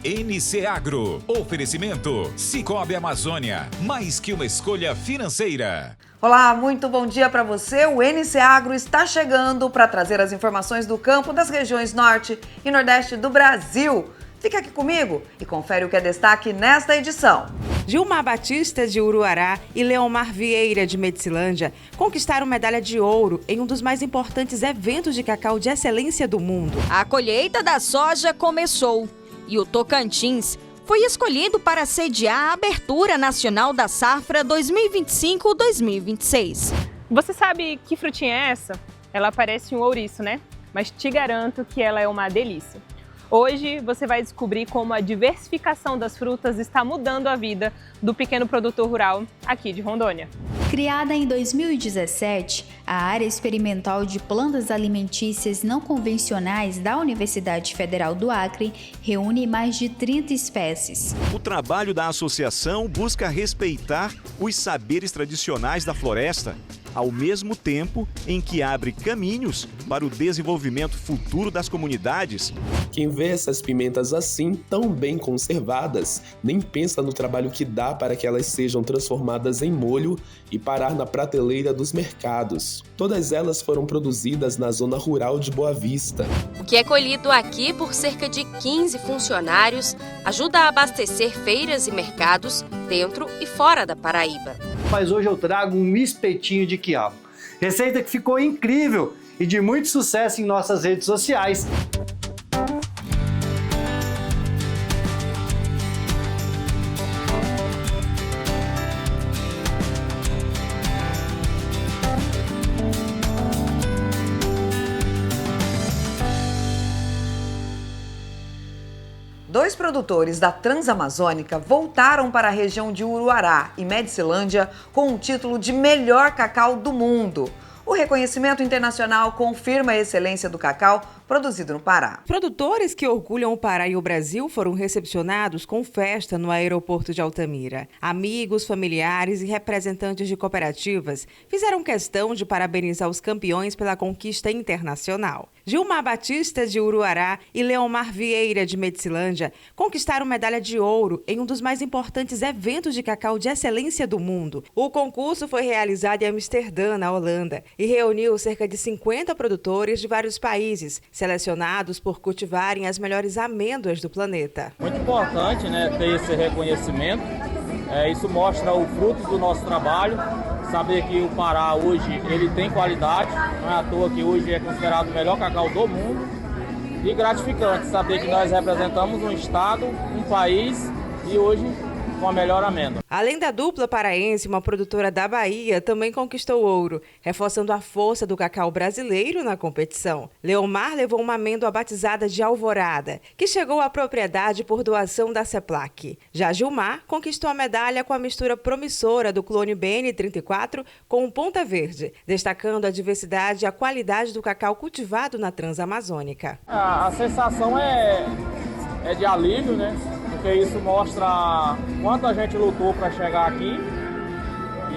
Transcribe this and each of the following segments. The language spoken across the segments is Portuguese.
NC Agro. Oferecimento Sicoob Amazônia. Mais que uma escolha financeira. Olá, muito bom dia para você. O NC Agro está chegando para trazer as informações do campo das regiões Norte e Nordeste do Brasil. Fica aqui comigo e confere o que é destaque nesta edição. Gilmar Batista, de Uruará, e Leomar Vieira, de Medicilândia, conquistaram medalha de ouro em um dos mais importantes eventos de cacau de excelência do mundo. A colheita da soja começou e o Tocantins foi escolhido para sediar a abertura nacional da safra 2025-2026. Você sabe que frutinha é essa? Ela parece um ouriço, né? Mas te garanto que ela é uma delícia. Hoje você vai descobrir como a diversificação das frutas está mudando a vida do pequeno produtor rural aqui de Rondônia. Criada em 2017, a área experimental de plantas alimentícias não convencionais da Universidade Federal do Acre reúne mais de 30 espécies. O trabalho da associação busca respeitar os saberes tradicionais da floresta, ao mesmo tempo em que abre caminhos para o desenvolvimento futuro das comunidades. Quem vê essas pimentas assim, tão bem conservadas, nem pensa no trabalho que dá para que elas sejam transformadas em molho e parar na prateleira dos mercados. Todas elas foram produzidas na zona rural de Boa Vista. O que é colhido aqui por cerca de 15 funcionários ajuda a abastecer feiras e mercados dentro e fora da Paraíba. Mas hoje eu trago um espetinho de quiabo. Receita que ficou incrível e de muito sucesso em nossas redes sociais. Dois produtores da Transamazônica voltaram para a região de Uruará e Medicilândia com o título de melhor cacau do mundo. O reconhecimento internacional confirma a excelência do cacau produzido no Pará. Produtores que orgulham o Pará e o Brasil foram recepcionados com festa no aeroporto de Altamira. Amigos, familiares e representantes de cooperativas fizeram questão de parabenizar os campeões pela conquista internacional. Gilmar Batista, de Uruará, e Leomar Vieira, de Medicilândia, conquistaram medalha de ouro em um dos mais importantes eventos de cacau de excelência do mundo. O concurso foi realizado em Amsterdã, na Holanda, e reuniu cerca de 50 produtores de vários países, selecionados por cultivarem as melhores amêndoas do planeta. Muito importante, ter esse reconhecimento. Isso mostra o fruto do nosso trabalho. Saber que o Pará hoje ele tem qualidade, não é à toa que hoje é considerado o melhor cacau do mundo. E gratificante saber que nós representamos um estado, um país e hoje com a melhor amêndoa. Além da dupla paraense, uma produtora da Bahia também conquistou ouro, reforçando a força do cacau brasileiro na competição. Leomar levou uma amêndoa batizada de Alvorada, que chegou à propriedade por doação da CEPLAC. Já Gilmar conquistou a medalha com a mistura promissora do clone BN34 com o Ponta Verde, destacando a diversidade e a qualidade do cacau cultivado na Transamazônica. A sensação é de alívio, porque isso mostra quanto a gente lutou para chegar aqui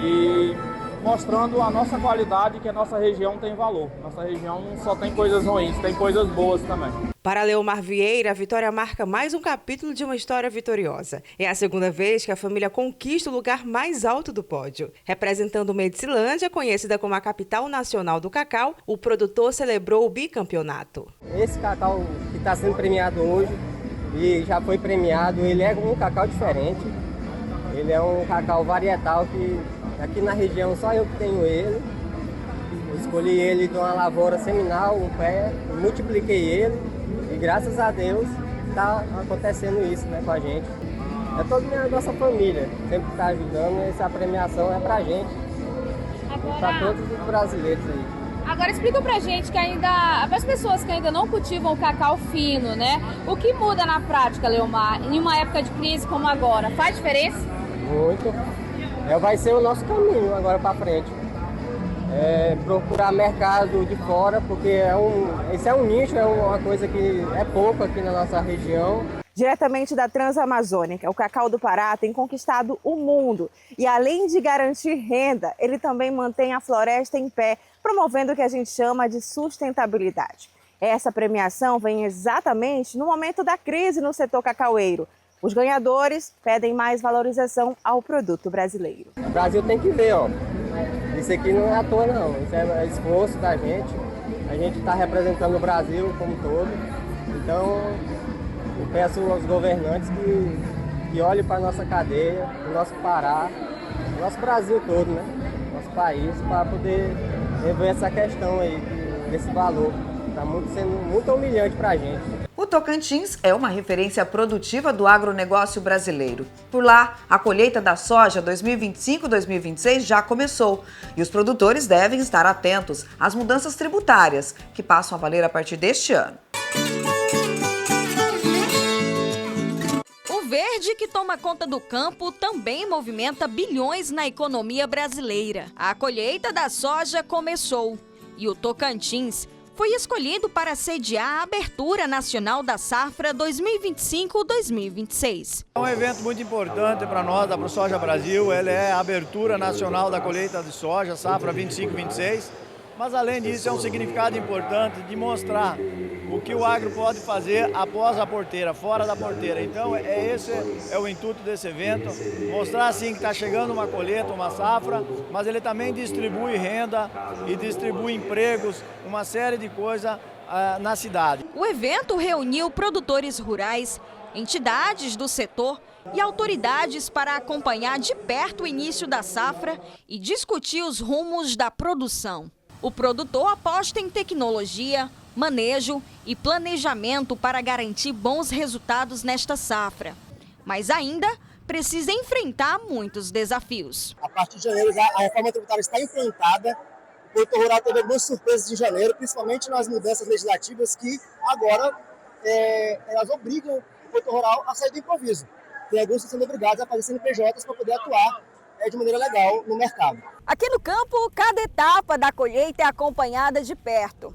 e mostrando a nossa qualidade, que a nossa região tem valor. Nossa região não só tem coisas ruins, tem coisas boas também. Para Leomar Vieira, a vitória marca mais um capítulo de uma história vitoriosa. É a segunda vez que a família conquista o lugar mais alto do pódio. Representando Medicilândia, conhecida como a capital nacional do cacau, o produtor celebrou o bicampeonato. Esse cacau que está sendo premiado hoje, e já foi premiado, ele é um cacau diferente, ele é um cacau varietal que aqui na região só eu que tenho ele. Eu escolhi ele de uma lavoura seminal, um pé, multipliquei ele e graças a Deus está acontecendo isso com a gente. É toda a nossa família, sempre está ajudando, essa premiação é pra gente, para todos os brasileiros aí. Agora explica pra gente que ainda, para as pessoas que ainda não cultivam o cacau fino, o que muda na prática, Leomar, em uma época de crise como agora? Faz diferença? Muito. Vai ser o nosso caminho agora para frente. Procurar mercado de fora, porque esse é um nicho, é uma coisa que é pouco aqui na nossa região. Diretamente da Transamazônica, o cacau do Pará tem conquistado o mundo e, além de garantir renda, ele também mantém a floresta em pé, promovendo o que a gente chama de sustentabilidade. Essa premiação vem exatamente no momento da crise no setor cacaueiro. Os ganhadores pedem mais valorização ao produto brasileiro. O Brasil tem que ver, ó. Isso aqui não é à toa não, isso é esforço da gente. A gente está representando o Brasil como um todo. Então, eu peço aos governantes que olhem para a nossa cadeia, o nosso Pará, o nosso Brasil todo, né? Nosso país, para poder rever essa questão aí, desse valor. Está sendo muito humilhante para a gente. O Tocantins é uma referência produtiva do agronegócio brasileiro. Por lá, a colheita da soja 2025-2026 já começou e os produtores devem estar atentos às mudanças tributárias que passam a valer a partir deste ano. O verde que toma conta do campo também movimenta bilhões na economia brasileira. A colheita da soja começou e o Tocantins foi escolhido para sediar a abertura nacional da safra 2025-2026. É um evento muito importante para nós, da ProSoja Brasil. Ele é a abertura nacional da colheita de soja, safra 25-26. Mas além disso, é um significado importante de mostrar o que o agro pode fazer após a porteira, fora da porteira. Então, esse é o intuito desse evento, mostrar assim que está chegando uma colheita, uma safra, mas ele também distribui renda e distribui empregos, uma série de coisas na cidade. O evento reuniu produtores rurais, entidades do setor e autoridades para acompanhar de perto o início da safra e discutir os rumos da produção. O produtor aposta em tecnologia, manejo e planejamento para garantir bons resultados nesta safra. Mas ainda precisa enfrentar muitos desafios. A partir de janeiro, a reforma tributária está implantada. O produtor rural teve algumas surpresas em janeiro, principalmente nas mudanças legislativas que agora elas obrigam o produtor rural a sair do improviso. Tem alguns que são obrigados a fazer CNPJs para poder atuar de maneira legal no mercado. Aqui no campo, cada etapa da colheita é acompanhada de perto.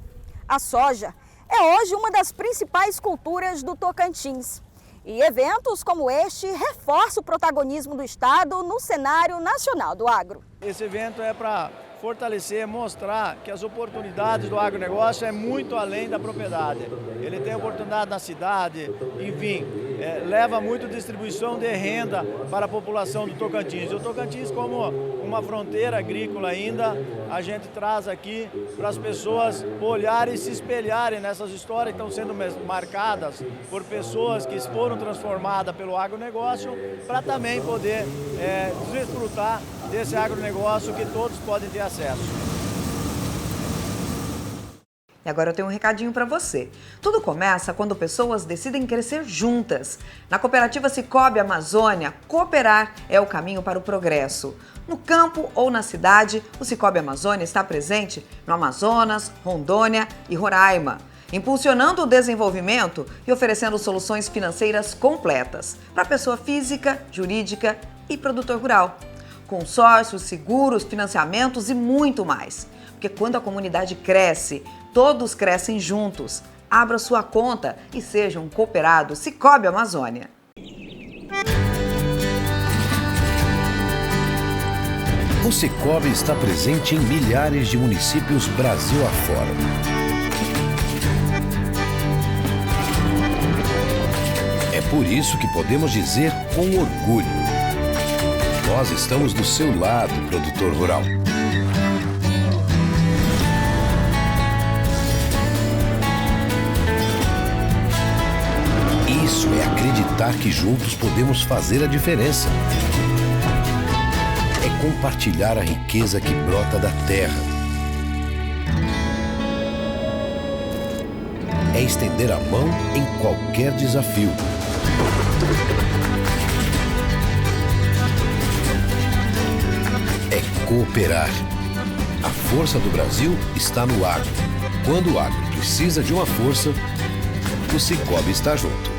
A soja é hoje uma das principais culturas do Tocantins. E eventos como este reforçam o protagonismo do Estado no cenário nacional do agro. Esse evento é para fortalecer, mostrar que as oportunidades do agronegócio é muito além da propriedade. Ele tem oportunidade na cidade, enfim, leva muito distribuição de renda para a população do Tocantins. E o Tocantins, como uma fronteira agrícola ainda, a gente traz aqui para as pessoas olharem e se espelharem nessas histórias que estão sendo marcadas por pessoas que foram transformadas pelo agronegócio, para também poder desfrutar desse agronegócio que todos podem ter acesso. E agora eu tenho um recadinho para você. Tudo começa quando pessoas decidem crescer juntas. Na cooperativa Sicoob Amazônia, cooperar é o caminho para o progresso. No campo ou na cidade, o Sicoob Amazônia está presente no Amazonas, Rondônia e Roraima, impulsionando o desenvolvimento e oferecendo soluções financeiras completas para pessoa física, jurídica e produtor rural. Consórcios, seguros, financiamentos e muito mais. Porque quando a comunidade cresce, todos crescem juntos. Abra sua conta e seja um cooperado Sicoob Amazônia. O Sicoob está presente em milhares de municípios Brasil afora. É por isso que podemos dizer com orgulho: nós estamos do seu lado, produtor rural. Isso é acreditar que juntos podemos fazer a diferença. É compartilhar a riqueza que brota da terra. É estender a mão em qualquer desafio. É cooperar. A força do Brasil está no agro. Quando o agro precisa de uma força, o Sicoob está junto.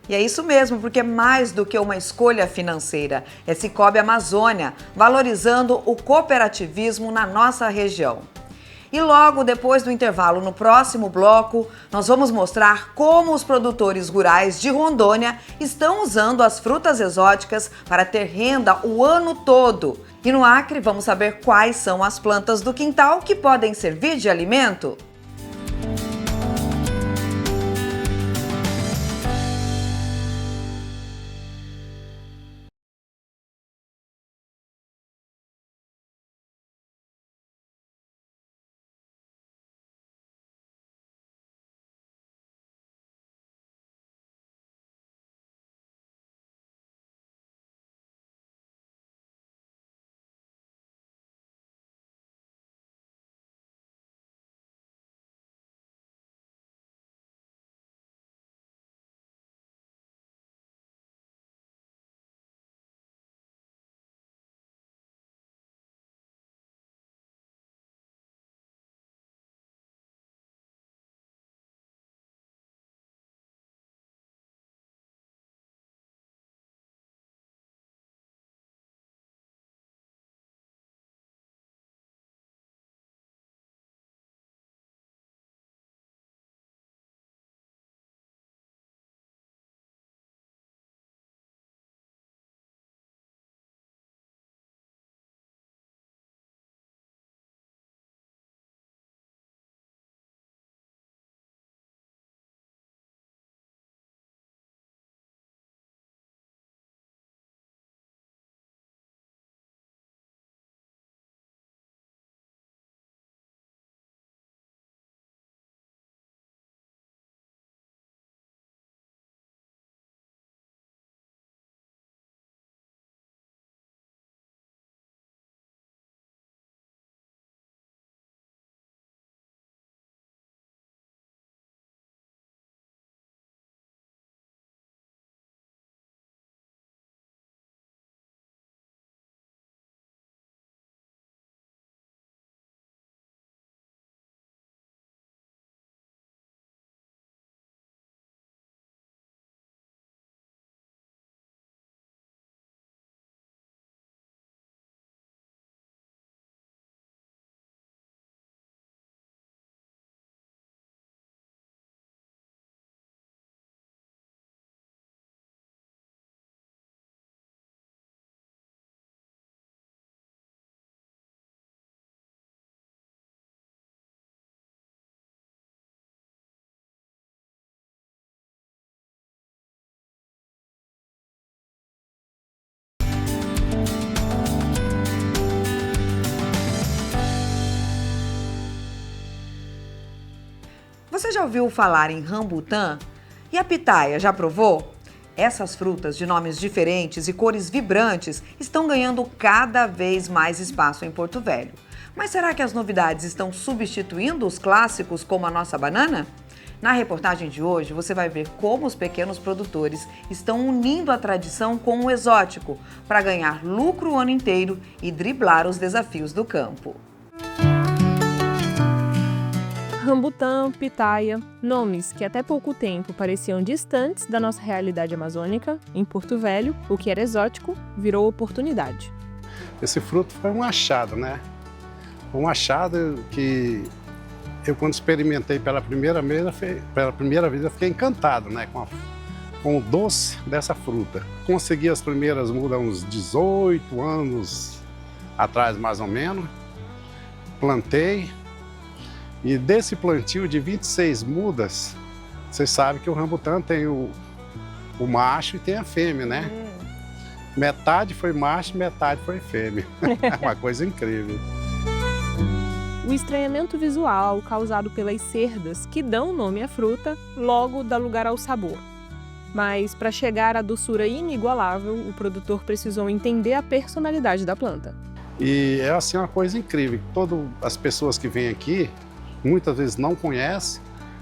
E é isso mesmo, porque mais do que uma escolha financeira, é Sicoob Amazônia, valorizando o cooperativismo na nossa região. E logo depois do intervalo, no próximo bloco, nós vamos mostrar como os produtores rurais de Rondônia estão usando as frutas exóticas para ter renda o ano todo. E no Acre, vamos saber quais são as plantas do quintal que podem servir de alimento. Você já ouviu falar em rambutã? E a pitaia, já provou? Essas frutas de nomes diferentes e cores vibrantes estão ganhando cada vez mais espaço em Porto Velho. Mas será que as novidades estão substituindo os clássicos como a nossa banana? Na reportagem de hoje, você vai ver como os pequenos produtores estão unindo a tradição com o exótico para ganhar lucro o ano inteiro e driblar os desafios do campo. Rambutã, pitaia, nomes que até pouco tempo pareciam distantes da nossa realidade amazônica, em Porto Velho, o que era exótico virou oportunidade. Esse fruto foi um achado, né? Um achado que eu, quando experimentei pela primeira vez, eu fiquei encantado, né? Com o doce dessa fruta. Consegui as primeiras mudas uns 18 anos atrás, mais ou menos. Plantei. E desse plantio de 26 mudas, você sabe que o rambutã tem o macho e tem a fêmea, né? Metade foi macho, metade foi fêmea. É uma coisa incrível. O estranhamento visual causado pelas cerdas que dão nome à fruta logo dá lugar ao sabor. Mas para chegar à doçura inigualável, o produtor precisou entender a personalidade da planta. E é assim uma coisa incrível. Todas as pessoas que vêm aqui, muitas vezes não conhecem,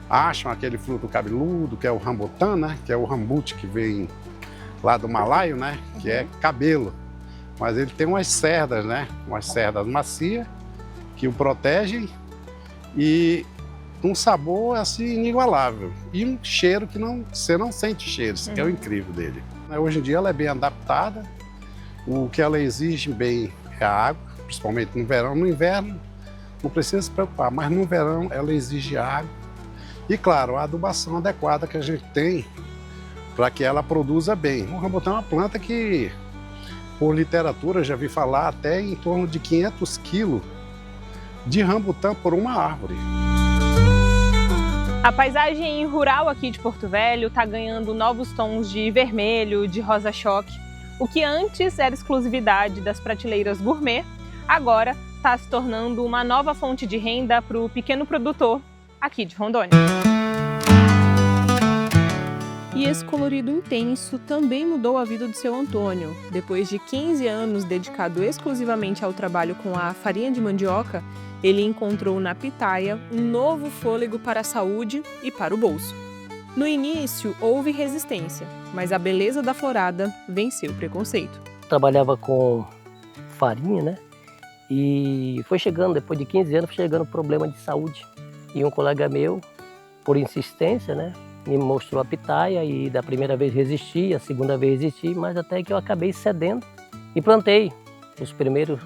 acham aquele fruto cabeludo, que é o rambutã, né? Que é o rambute que vem lá do Malaio, né? Que é cabelo. Mas ele tem umas cerdas, né? Umas cerdas macias que o protegem e um sabor assim inigualável. E um cheiro que você não sente cheiro, isso que é o incrível dele. Hoje em dia ela é bem adaptada, o que ela exige bem é a água, principalmente no verão. No inverno não precisa se preocupar, mas no verão ela exige água e, claro, a adubação adequada que a gente tem para que ela produza bem. O rambutã é uma planta que, por literatura, já vi falar até em torno de 500 quilos de rambutã por uma árvore. A paisagem rural aqui de Porto Velho está ganhando novos tons de vermelho, de rosa-choque. O que antes era exclusividade das prateleiras gourmet, agora está se tornando uma nova fonte de renda para o pequeno produtor aqui de Rondônia. E esse colorido intenso também mudou a vida do seu Antônio. Depois de 15 anos dedicado exclusivamente ao trabalho com a farinha de mandioca, ele encontrou na pitaia um novo fôlego para a saúde e para o bolso. No início, houve resistência, mas a beleza da florada venceu o preconceito. Trabalhava com farinha, né? E foi chegando, depois de 15 anos, foi chegando problema de saúde. E um colega meu, por insistência, né, me mostrou a pitaia e da primeira vez resisti, a segunda vez resisti, mas até que eu acabei cedendo e plantei os primeiros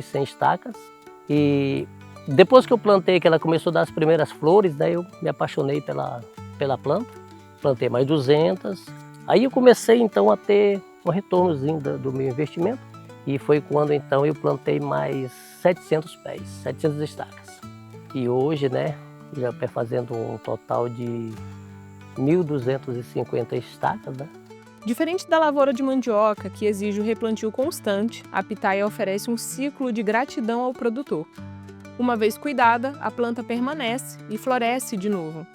100 estacas. E depois que eu plantei, que ela começou a dar as primeiras flores, daí eu me apaixonei pela planta, plantei mais 200. Aí eu comecei então a ter um retornozinho do meu investimento e foi quando então eu plantei mais 700 pés, 700 estacas. E hoje, né, já fazendo um total de 1.250 estacas, né? Diferente da lavoura de mandioca, que exige o replantio constante, a pitaia oferece um ciclo de gratidão ao produtor. Uma vez cuidada, a planta permanece e floresce de novo.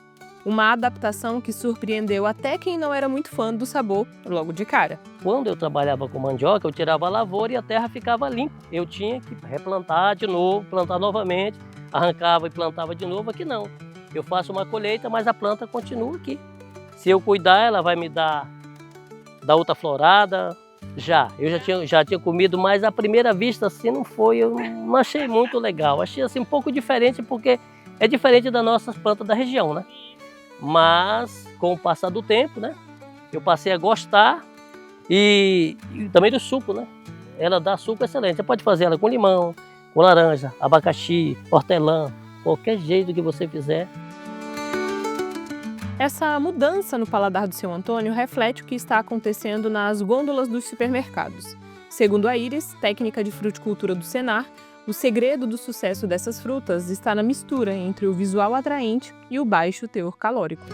Uma adaptação que surpreendeu até quem não era muito fã do sabor logo de cara. Quando eu trabalhava com mandioca, eu tirava a lavoura e a terra ficava limpa. Eu tinha que replantar de novo, plantar novamente, arrancava e plantava de novo. Aqui não. Eu faço uma colheita, mas a planta continua aqui. Se eu cuidar, ela vai me dar outra florada. Eu já tinha comido, mas à primeira vista assim eu não achei muito legal. Achei assim um pouco diferente, porque é diferente das nossas plantas da região, né? Mas com o passar do tempo, né, eu passei a gostar e também do suco, né? Ela dá suco excelente. Você pode fazer ela com limão, com laranja, abacaxi, hortelã, qualquer jeito que você fizer. Essa mudança no paladar do seu Antônio reflete o que está acontecendo nas gôndolas dos supermercados. Segundo a Iris, técnica de fruticultura do Senar, o segredo do sucesso dessas frutas está na mistura entre o visual atraente e o baixo teor calórico.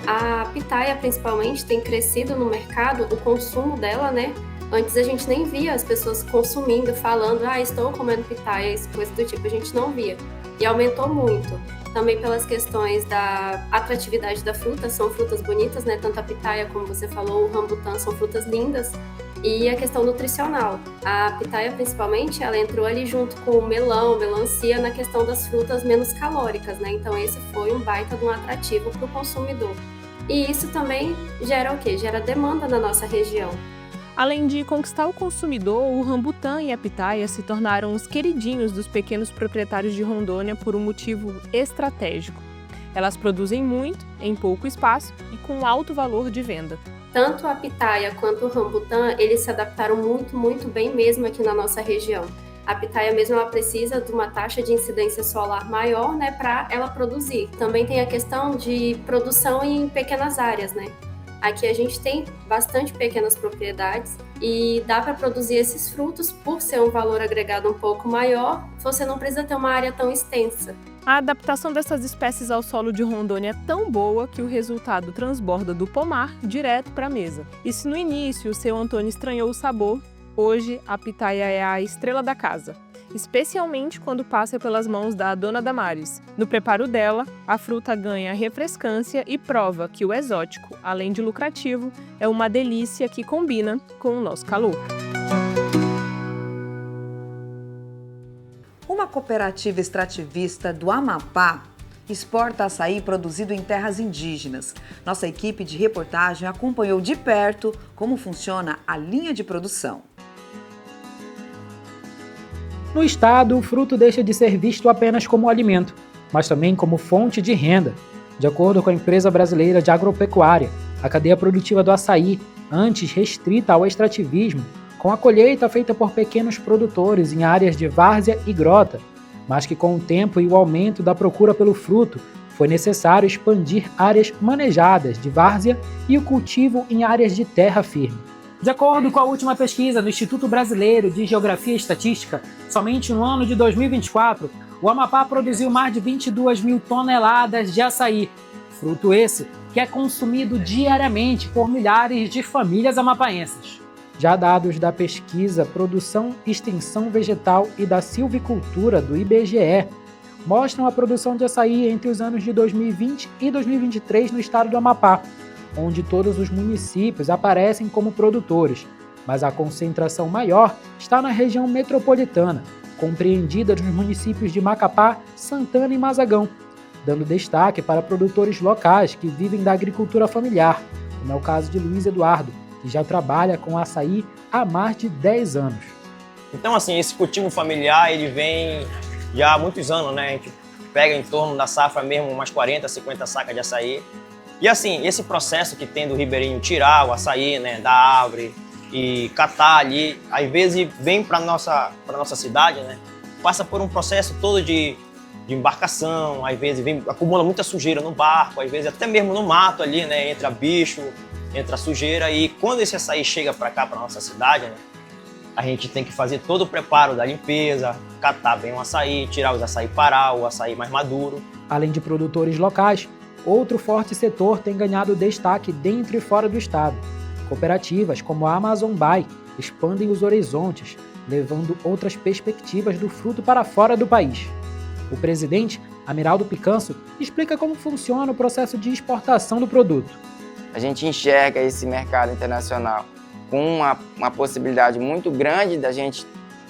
A pitaia, principalmente, tem crescido no mercado, o consumo dela, né? Antes a gente nem via as pessoas consumindo, falando, estou comendo pitaia, coisa do tipo, a gente não via. E aumentou muito. também pelas questões da atratividade da fruta, são frutas bonitas, né? Tanto a pitaia, como você falou, o rambutan são frutas lindas. E a questão nutricional. A pitaia, principalmente, ela entrou ali junto com o melão, melancia, na questão das frutas menos calóricas, né? Então esse foi um baita de um atrativo para o consumidor. E isso também gera o quê? Gera demanda na nossa região. Além de conquistar o consumidor, o rambutan e a pitaia se tornaram os queridinhos dos pequenos proprietários de Rondônia por um motivo estratégico. Elas produzem muito, em pouco espaço e com alto valor de venda. Tanto a pitaia quanto o rambutan, eles se adaptaram muito bem mesmo aqui na nossa região. A pitaia mesmo, ela precisa de uma taxa de incidência solar maior, né, para ela produzir. Também tem a questão de produção em pequenas áreas, né? Aqui a gente tem bastante pequenas propriedades e dá para produzir esses frutos por ser um valor agregado um pouco maior, você não precisa ter uma área tão extensa. A adaptação dessas espécies ao solo de Rondônia é tão boa que o resultado transborda do pomar direto para a mesa. E se no início o seu Antônio estranhou o sabor, hoje a pitaia é a estrela da casa, especialmente quando passa pelas mãos da dona Damares. No preparo dela, a fruta ganha refrescância e prova que o exótico, além de lucrativo, é uma delícia que combina com o nosso calor. Uma cooperativa extrativista do Amapá exporta açaí produzido em terras indígenas. Nossa equipe de reportagem acompanhou de perto como funciona a linha de produção. No estado, o fruto deixa de ser visto apenas como alimento, mas também como fonte de renda. De acordo com a empresa brasileira de agropecuária, a cadeia produtiva do açaí, antes restrita ao extrativismo, com a colheita feita por pequenos produtores em áreas de várzea e grota, mas que com o tempo e o aumento da procura pelo fruto, foi necessário expandir áreas manejadas de várzea e o cultivo em áreas de terra firme. De acordo com a última pesquisa do Instituto Brasileiro de Geografia e Estatística, somente no ano de 2024, o Amapá produziu mais de 22 mil toneladas de açaí, fruto esse que é consumido diariamente por milhares de famílias amapaenses. Já dados da pesquisa Produção, Extensão Vegetal e da Silvicultura do IBGE mostram a produção de açaí entre os anos de 2020 e 2023 no estado do Amapá, onde todos os municípios aparecem como produtores, mas a concentração maior está na região metropolitana, compreendida nos municípios de Macapá, Santana e Mazagão, dando destaque para produtores locais que vivem da agricultura familiar, como é o caso de Luiz Eduardo, que já trabalha com açaí há mais de 10 anos. Então, assim, esse cultivo familiar, ele vem já há muitos anos, né? A gente pega em torno da safra mesmo umas 40, 50 sacas de açaí. E assim, esse processo que tem do ribeirinho tirar o açaí, né, da árvore e catar ali, às vezes vem para nossa cidade, né? Passa por um processo todo de embarcação, às vezes acumula muita sujeira no barco, às vezes até mesmo no mato ali, né? Entra bicho, entra sujeira, e quando esse açaí chega para cá, para nossa cidade, né, a gente tem que fazer todo o preparo da limpeza, catar bem o açaí, tirar os açaí pará, o açaí mais maduro. Além de produtores locais, outro forte setor tem ganhado destaque dentro e fora do estado. Cooperativas como a Amazon Buy expandem os horizontes, levando outras perspectivas do fruto para fora do país. O presidente, Amiraldo Picanso, explica como funciona o processo de exportação do produto. A gente enxerga esse mercado internacional com uma possibilidade muito grande da gente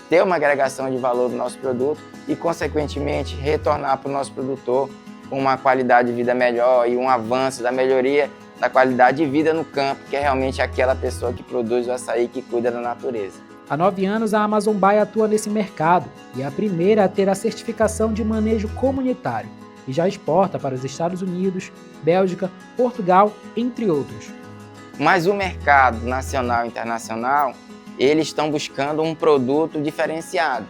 ter uma agregação de valor do nosso produto e, consequentemente, retornar para o nosso produtor com uma qualidade de vida melhor e um avanço da melhoria da qualidade de vida no campo, que é realmente aquela pessoa que produz o açaí, que cuida da natureza. Há 9 anos, a Amazon Buy atua nesse mercado e é a primeira a ter a certificação de manejo comunitário e já exporta para os Estados Unidos, Bélgica, Portugal, entre outros. Mas o mercado nacional e internacional, eles estão buscando um produto diferenciado,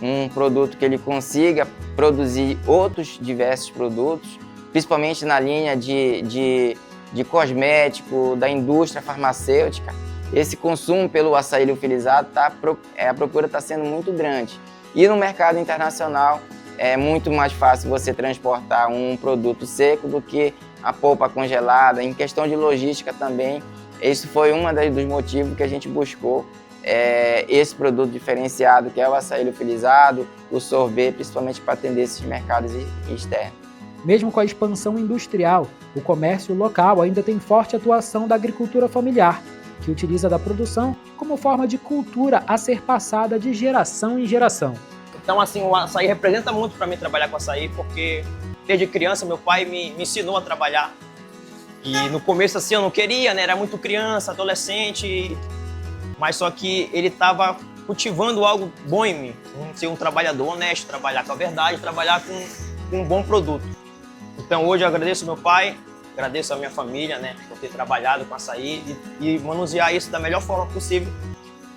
um produto que ele consiga produzir outros diversos produtos, principalmente na linha de cosmético, da indústria farmacêutica. Esse consumo pelo açaí liofilizado, a procura está sendo muito grande. E no mercado internacional, é muito mais fácil você transportar um produto seco do que a polpa congelada. Em questão de logística também, esse foi um dos motivos que a gente buscou esse produto diferenciado, que é o açaí liofilizado, o sorbet, principalmente para atender esses mercados externos. Mesmo com a expansão industrial, o comércio local ainda tem forte atuação da agricultura familiar, que utiliza da produção como forma de cultura a ser passada de geração em geração. Então, assim, o açaí representa muito para mim trabalhar com açaí, porque desde criança meu pai me ensinou a trabalhar. E no começo, assim, eu não queria, né? Era muito criança, adolescente, mas só que ele estava cultivando algo bom em mim. Ser um trabalhador honesto, trabalhar com a verdade, trabalhar com um bom produto. Então, hoje eu agradeço ao meu pai, agradeço a minha família, né? Por ter trabalhado com açaí e manusear isso da melhor forma possível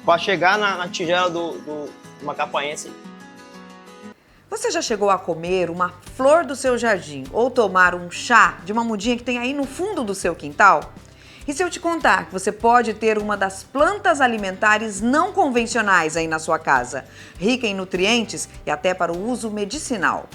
para chegar na tigela do macapaense. Você já chegou a comer uma flor do seu jardim ou tomar um chá de uma mudinha que tem aí no fundo do seu quintal? E se eu te contar que você pode ter uma das plantas alimentares não convencionais aí na sua casa, rica em nutrientes e até para o uso medicinal?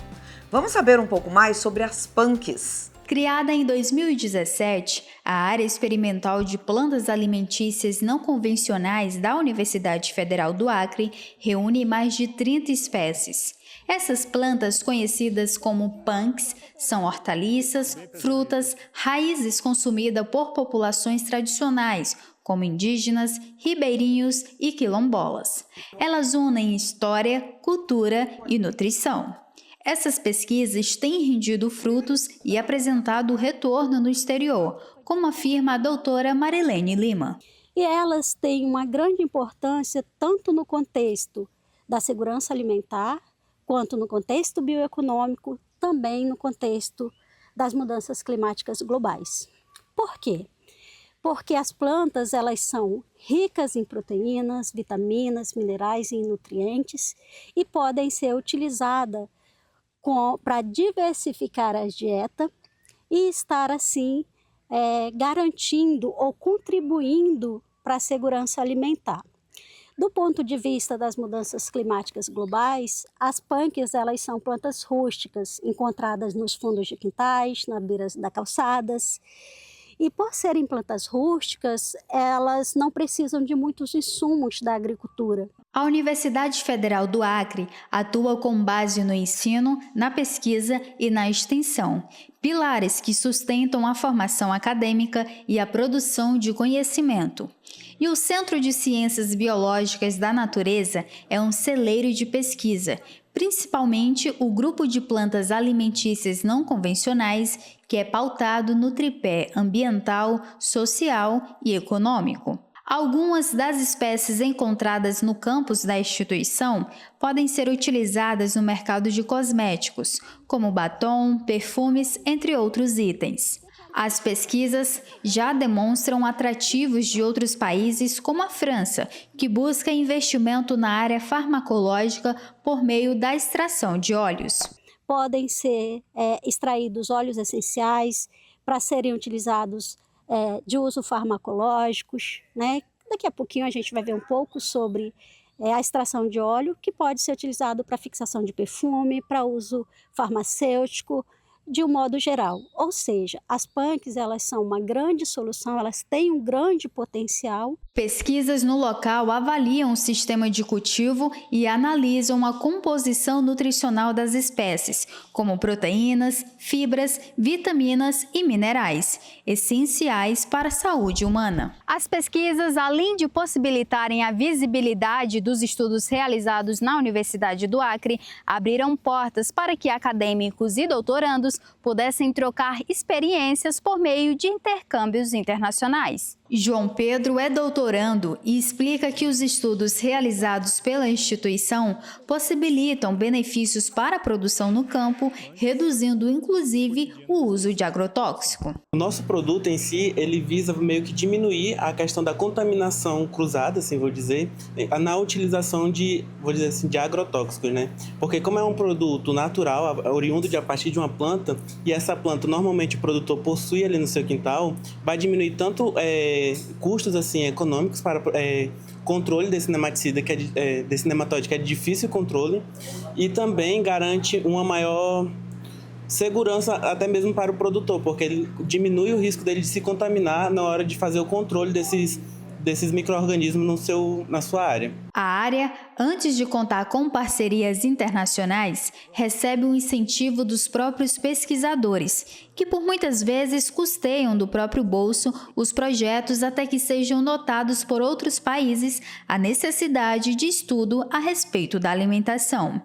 Vamos saber um pouco mais sobre as punks. Criada em 2017, a área experimental de plantas alimentícias não convencionais da Universidade Federal do Acre reúne mais de 30 espécies. Essas plantas, conhecidas como punks, são hortaliças, frutas, raízes consumidas por populações tradicionais, como indígenas, ribeirinhos e quilombolas. Elas unem história, cultura e nutrição. Essas pesquisas têm rendido frutos e apresentado retorno no exterior, como afirma a doutora Marilene Lima. E elas têm uma grande importância tanto no contexto da segurança alimentar, quanto no contexto bioeconômico, também no contexto das mudanças climáticas globais. Por quê? Porque as plantas elas são ricas em proteínas, vitaminas, minerais e nutrientes e podem ser utilizadas para diversificar a dieta e estar assim garantindo ou contribuindo para a segurança alimentar. Do ponto de vista das mudanças climáticas globais, as punks elas são plantas rústicas, encontradas nos fundos de quintais, nas beiras das calçadas. E por serem plantas rústicas, elas não precisam de muitos insumos da agricultura. A Universidade Federal do Acre atua com base no ensino, na pesquisa e na extensão, pilares que sustentam a formação acadêmica e a produção de conhecimento. E o Centro de Ciências Biológicas da Natureza é um celeiro de pesquisa, principalmente o grupo de plantas alimentícias não convencionais, que é pautado no tripé ambiental, social e econômico. Algumas das espécies encontradas no campus da instituição podem ser utilizadas no mercado de cosméticos, como batom, perfumes, entre outros itens. As pesquisas já demonstram atrativos de outros países, como a França, que busca investimento na área farmacológica por meio da extração de óleos. Podem ser extraídos óleos essenciais para serem utilizados de uso farmacológicos, né? Daqui a pouquinho a gente vai ver um pouco sobre a extração de óleo, que pode ser utilizado para fixação de perfume, para uso farmacêutico, de um modo geral. Ou seja, as punks elas são uma grande solução, elas têm um grande potencial. Pesquisas no local avaliam o sistema de cultivo e analisam a composição nutricional das espécies, como proteínas, fibras, vitaminas e minerais, essenciais para a saúde humana. As pesquisas, além de possibilitarem a visibilidade dos estudos realizados na Universidade do Acre, abriram portas para que acadêmicos e doutorandos pudessem trocar experiências por meio de intercâmbios internacionais. João Pedro é doutorando e explica que os estudos realizados pela instituição possibilitam benefícios para a produção no campo, reduzindo inclusive o uso de agrotóxico. O nosso produto em si, ele visa meio que diminuir a questão da contaminação cruzada, assim vou dizer, na utilização de, vou dizer assim, de agrotóxicos, né? Porque como é um produto natural, oriundo a partir de uma planta, e essa planta normalmente o produtor possui ali no seu quintal, vai diminuir tanto custos assim econômicos para controle desse nematicida, desse nematóide que é de difícil controle, e também garante uma maior segurança até mesmo para o produtor, porque ele diminui o risco dele de se contaminar na hora de fazer o controle desses micro-organismos na sua área. A área, antes de contar com parcerias internacionais, recebe um incentivo dos próprios pesquisadores, que por muitas vezes custeiam do próprio bolso os projetos até que sejam notados por outros países a necessidade de estudo a respeito da alimentação.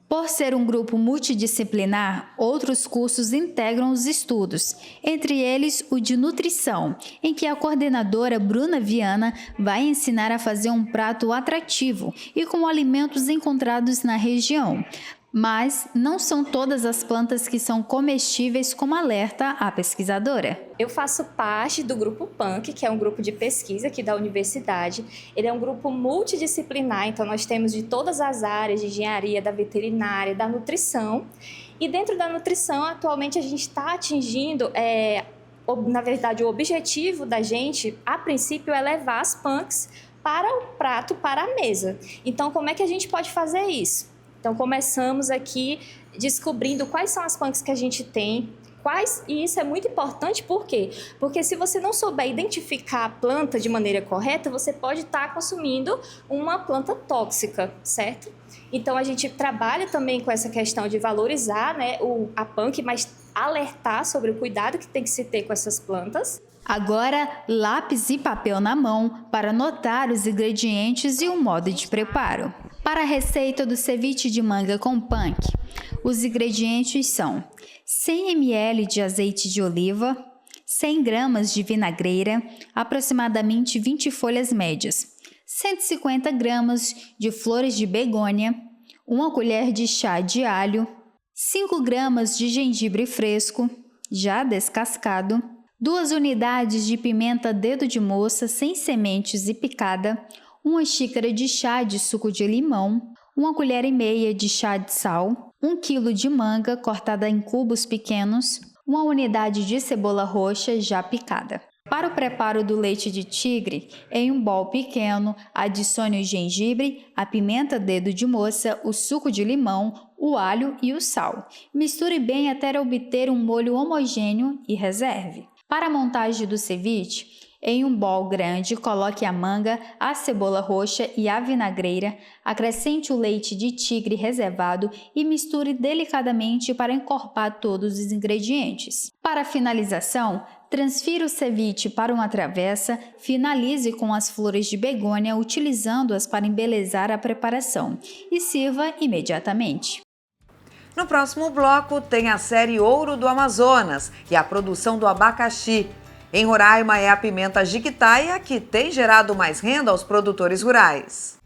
Por ser um grupo multidisciplinar, outros cursos integram os estudos, entre eles o de nutrição, em que a coordenadora Bruna Viana vai ensinar a fazer um prato atrativo e com alimentos encontrados na região. Mas não são todas as plantas que são comestíveis, como alerta a pesquisadora. Eu faço parte do grupo PANC, que é um grupo de pesquisa aqui da universidade. Ele é um grupo multidisciplinar, então nós temos de todas as áreas, de engenharia, da veterinária, da nutrição. E dentro da nutrição, atualmente a gente está atingindo, na verdade, o objetivo da gente, a princípio, é levar as PANCs para o prato, para a mesa. Então, como é que a gente pode fazer isso? Então, começamos aqui descobrindo quais são as PANCs que a gente tem, e isso é muito importante, por quê? Porque se você não souber identificar a planta de maneira correta, você pode estar consumindo uma planta tóxica, certo? Então, a gente trabalha também com essa questão de valorizar, né, a PANC, mas alertar sobre o cuidado que tem que se ter com essas plantas. Agora, lápis e papel na mão para anotar os ingredientes e o modo de preparo. Para a receita do ceviche de manga com PANC, os ingredientes são 100 ml de azeite de oliva, 100 gramas de vinagreira, aproximadamente 20 folhas médias, 150 gramas de flores de begônia, 1 colher de chá de alho, 5 gramas de gengibre fresco, já descascado, 2 unidades de pimenta dedo de moça sem sementes e picada, 1 xícara de chá de suco de limão, 1 colher e meia de chá de sal, 1 quilo de manga cortada em cubos pequenos, 1 unidade de cebola roxa já picada. Para o preparo do leite de tigre, em um bowl pequeno, adicione o gengibre, a pimenta dedo de moça, o suco de limão, o alho e o sal. Misture bem até obter um molho homogêneo e reserve. Para a montagem do ceviche, em um bowl grande, coloque a manga, a cebola roxa e a vinagreira, acrescente o leite de tigre reservado e misture delicadamente para encorpar todos os ingredientes. Para a finalização, transfira o ceviche para uma travessa, finalize com as flores de begônia utilizando-as para embelezar a preparação e sirva imediatamente. No próximo bloco tem a série Ouro do Amazonas e a produção do abacaxi. Em Roraima é a pimenta jiquitaia que tem gerado mais renda aos produtores rurais.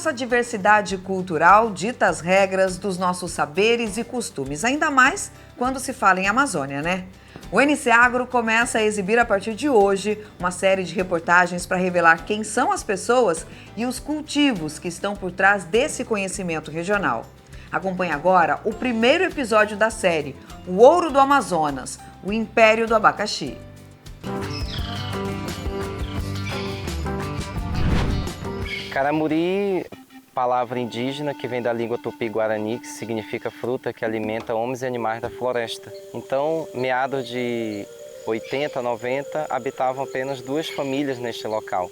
nossa diversidade cultural dita as regras dos nossos saberes e costumes, ainda mais quando se fala em Amazônia, né? O NC Agro começa a exibir a partir de hoje uma série de reportagens para revelar quem são as pessoas e os cultivos que estão por trás desse conhecimento regional. Acompanhe agora o primeiro episódio da série, O Ouro do Amazonas, o Império do Abacaxi. Caramuri, palavra indígena que vem da língua tupi-guarani, que significa fruta que alimenta homens e animais da floresta. Então, meados de 80, 90, habitavam apenas 2 famílias neste local.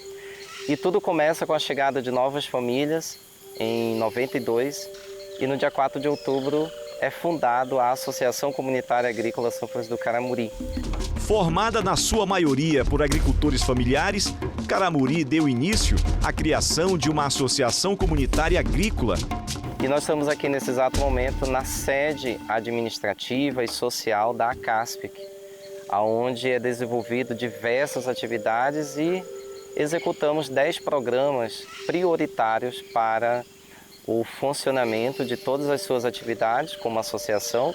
E tudo começa com a chegada de novas famílias em 92, e no dia 4 de outubro é fundado a Associação Comunitária Agrícola São Francisco do Caramuri. Formada na sua maioria por agricultores familiares, Caramuri deu início à criação de uma associação comunitária agrícola. E nós estamos aqui nesse exato momento na sede administrativa e social da ACASPIC, onde é desenvolvido diversas atividades e executamos 10 programas prioritários para o funcionamento de todas as suas atividades como associação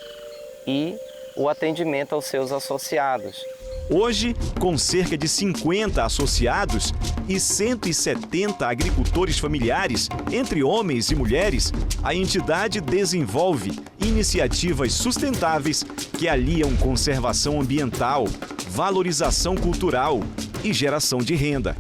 e o atendimento aos seus associados. Hoje, com cerca de 50 associados e 170 agricultores familiares, entre homens e mulheres, a entidade desenvolve iniciativas sustentáveis que aliam conservação ambiental, valorização cultural e geração de renda.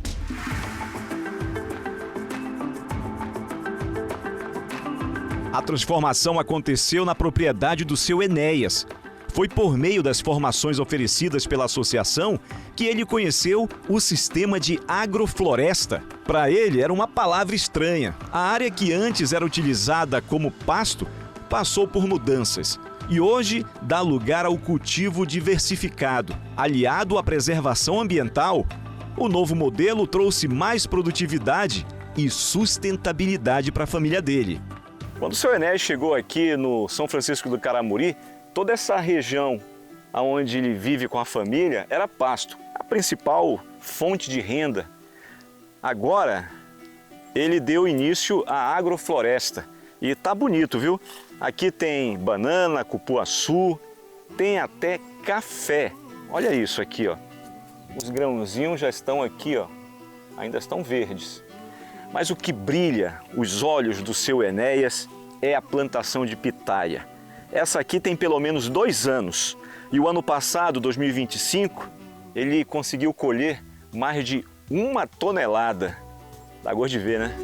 A transformação aconteceu na propriedade do seu Enéas. Foi por meio das formações oferecidas pela associação que ele conheceu o sistema de agrofloresta. Para ele, era uma palavra estranha. A área que antes era utilizada como pasto passou por mudanças e hoje dá lugar ao cultivo diversificado. Aliado à preservação ambiental, o novo modelo trouxe mais produtividade e sustentabilidade para a família dele. Quando o seu Enéas chegou aqui no São Francisco do Caramuri, toda essa região onde ele vive com a família era pasto, a principal fonte de renda. Agora, ele deu início à agrofloresta e tá bonito, viu? Aqui tem banana, cupuaçu, tem até café. Olha isso aqui, ó. Os grãozinhos já estão aqui, ó, ainda estão verdes. Mas o que brilha os olhos do seu Enéas é a plantação de pitaia. Essa aqui tem pelo menos 2 anos e o ano passado, 2025, ele conseguiu colher mais de 1 tonelada. Dá gosto de ver, né?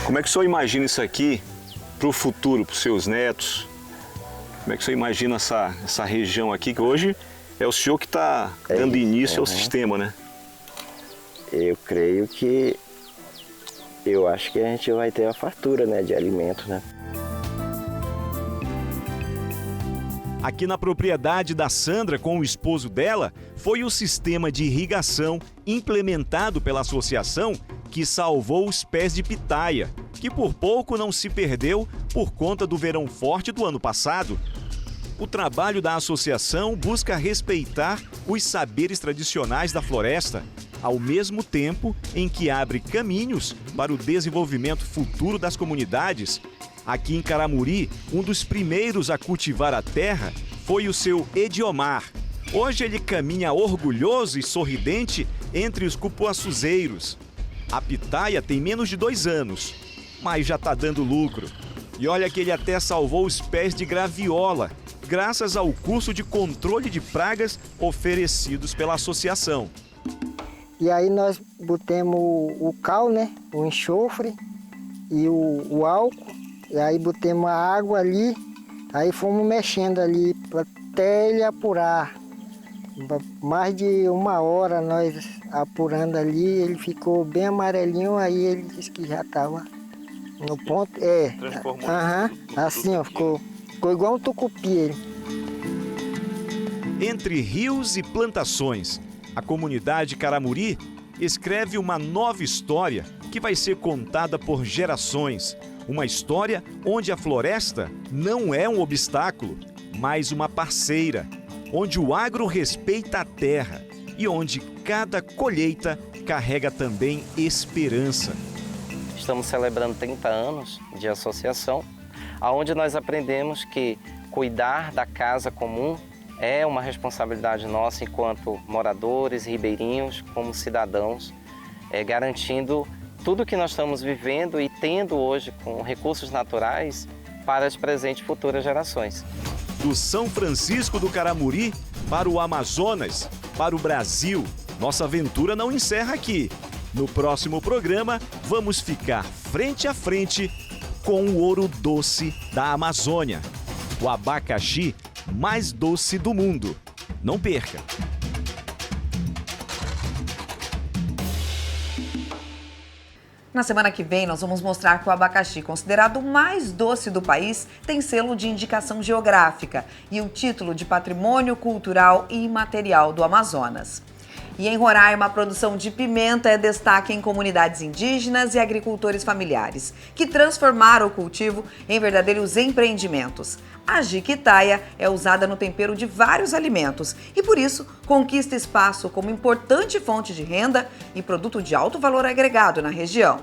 Como é que o senhor imagina isso aqui para o futuro, para os seus netos? Como é que o senhor imagina essa região aqui, que hoje é o senhor que está dando início ao sistema, né? Eu creio que, eu acho que a gente vai ter a fartura, né, de alimento, né? Aqui na propriedade da Sandra com o esposo dela, foi o sistema de irrigação implementado pela associação que salvou os pés de pitaia, que por pouco não se perdeu por conta do verão forte do ano passado. O trabalho da associação busca respeitar os saberes tradicionais da floresta, ao mesmo tempo em que abre caminhos para o desenvolvimento futuro das comunidades. Aqui em Caramuri, um dos primeiros a cultivar a terra foi o seu Ediomar. Hoje ele caminha orgulhoso e sorridente entre os cupuaçuzeiros. A pitaia tem menos de 2 anos, mas já está dando lucro. E olha que ele até salvou os pés de graviola, graças ao curso de controle de pragas oferecidos pela associação. E aí nós botemos o cal, né? O enxofre e o álcool. E aí botemos a água ali. Aí fomos mexendo ali até ele apurar. Mais de 1 hora nós apurando ali. Ele ficou bem amarelinho. Aí ele disse que já estava no ponto. Transformou. Assim, ó, ficou igual um tucupi ele. Entre rios e plantações, a comunidade Caramuri escreve uma nova história que vai ser contada por gerações. Uma história onde a floresta não é um obstáculo, mas uma parceira. Onde o agro respeita a terra e onde cada colheita carrega também esperança. Estamos celebrando 30 anos de associação, onde nós aprendemos que cuidar da casa comum é uma responsabilidade nossa enquanto moradores, ribeirinhos, como cidadãos, garantindo tudo que nós estamos vivendo e tendo hoje com recursos naturais para as presentes e futuras gerações. Do São Francisco do Caramuri para o Amazonas, para o Brasil, nossa aventura não encerra aqui. No próximo programa, vamos ficar frente a frente com o ouro doce da Amazônia, o abacaxi mais doce do mundo. Não perca! Na semana que vem, nós vamos mostrar que o abacaxi, considerado o mais doce do país, tem selo de indicação geográfica e o título de Patrimônio Cultural e Imaterial do Amazonas. E em Roraima, a produção de pimenta é destaque em comunidades indígenas e agricultores familiares, que transformaram o cultivo em verdadeiros empreendimentos. A jiquitaia é usada no tempero de vários alimentos e, por isso, conquista espaço como importante fonte de renda e produto de alto valor agregado na região.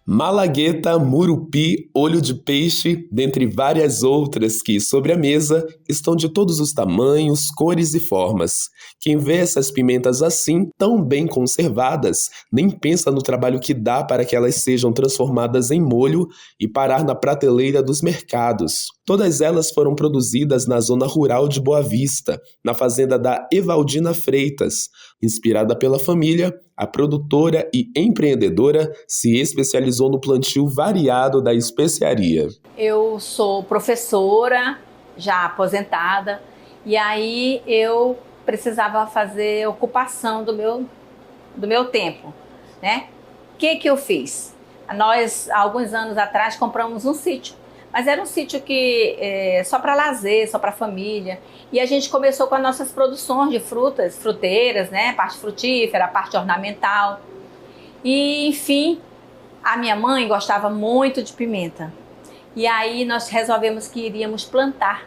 Malagueta, murupi, olho de peixe, dentre várias outras que, sobre a mesa, estão de todos os tamanhos, cores e formas. Quem vê essas pimentas assim, tão bem conservadas, nem pensa no trabalho que dá para que elas sejam transformadas em molho e parar na prateleira dos mercados. Todas elas foram produzidas na zona rural de Boa Vista, na fazenda da Evaldina Freitas. Inspirada pela família, a produtora e empreendedora se especializou no plantio variado da especiaria. Eu sou professora, já aposentada, e aí eu precisava fazer ocupação do meu tempo, né? O que eu fiz? Nós, há alguns anos atrás, compramos um sítio. Mas era um sítio que só para lazer, só para família. E a gente começou com as nossas produções de frutas, fruteiras, né? Parte frutífera, parte ornamental. E, enfim, a minha mãe gostava muito de pimenta. E aí nós resolvemos que iríamos plantar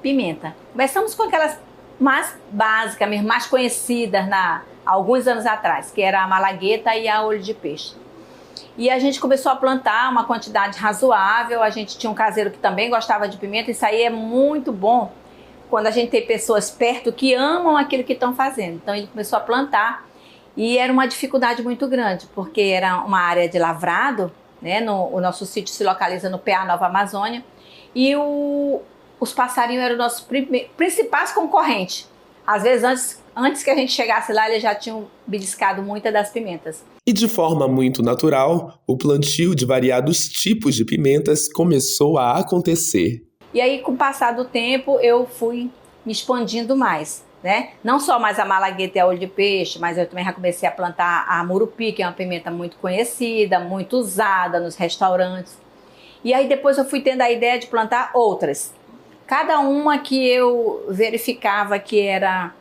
pimenta. Começamos com aquelas mais básicas, mesmo, mais conhecidas há alguns anos atrás, que era a malagueta e a olho de peixe. E a gente começou a plantar uma quantidade razoável, a gente tinha um caseiro que também gostava de pimenta, isso aí é muito bom quando a gente tem pessoas perto que amam aquilo que estão fazendo. Então ele começou a plantar e era uma dificuldade muito grande, porque era uma área de lavrado, né? O nosso sítio se localiza no PA Nova Amazônia e os passarinhos eram os nossos principais concorrentes. Às vezes, antes que a gente chegasse lá, eles já tinham beliscado muitas das pimentas. E de forma muito natural, o plantio de variados tipos de pimentas começou a acontecer. E aí, com o passar do tempo, eu fui me expandindo mais, né? Não só mais a malagueta e a olho de peixe, mas eu também já comecei a plantar a murupi, que é uma pimenta muito conhecida, muito usada nos restaurantes. E aí depois eu fui tendo a ideia de plantar outras. Cada uma que eu verificava que era